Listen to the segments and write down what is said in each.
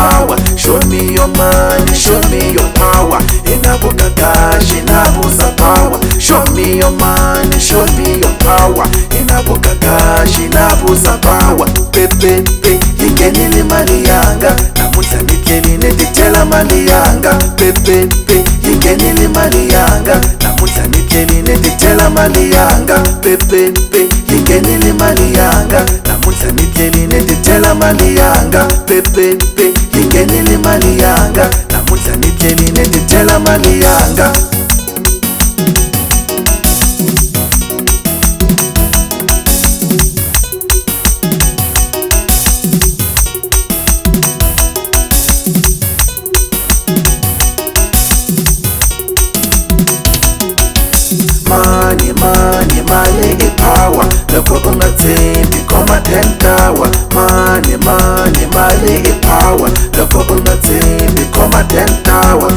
power. Show me your money, show me your power. Inabuka cash, inabusa power. Show me your money, show me your power. Inabuka cash, inabusa power. Pepe, ingenili mali yanga. Namuta nitleli netitela mali yanga. Pepe, ingenili mali yanga. Namuta nitleli netitela mali yanga. Pepe, ingenili mali yanga. Namuta nitleli netitela mali yanga. Pepe, ingenili mali yanga. Namuta nitleli netitela mali yanga. Mali power. Loko ungathembi koma 10 tower. Mali power. Loko ungathembi koma 10 tower.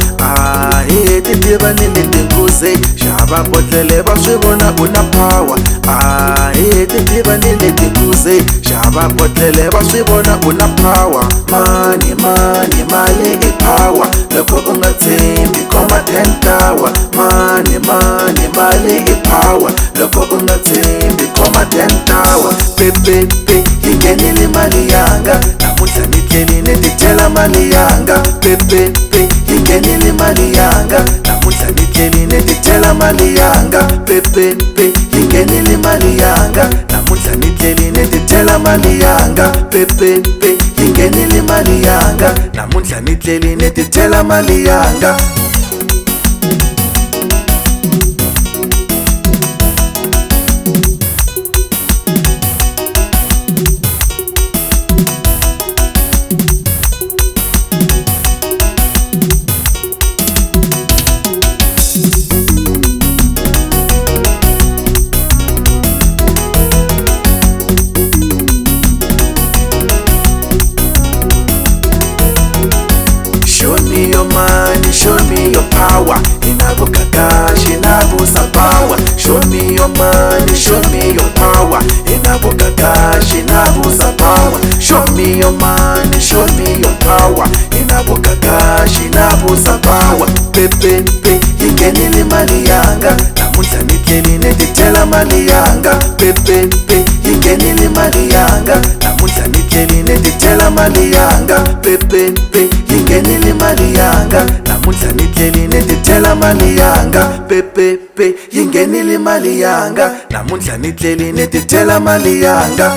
Titiva niletinguze shaba botlele baswivona una power. Titiva niletinguze shaba botlele baswivona una power. Mali power. Loko ungathembi koma 10 tower. Mali power. Loko ungathembi koma 10 tower. Pepe, ingenili mali yanga. Namuta nitleli netitela mali yanga. Pepe, ingenili mali yanga. Namuta nitleli netitela mali yanga. Pepe, ingenili mali yanga. Namuta nitleli netitela mali yanga. Pepe, ingenili mali yanga. Namuta nitleli netitela mali yanga. Show me your power. Inabuka cash, inabusa power. Show me your money, show me your power. Inabuka cash, inabusa power. Show me your money, show me your power. Inabuka cash, inabusa power. Pepe, ingenili mali yanga. Namuta nitleli netitela mali yanga. Pepe, ingenili mali yanga. Namuta nitleli netitela mali yanga. Pepe, ingenili mali yanga. Namuta nitleli netitela mali yanga. Pepe, ingenili mali yanga. Namuta nitleli netitela mali yanga.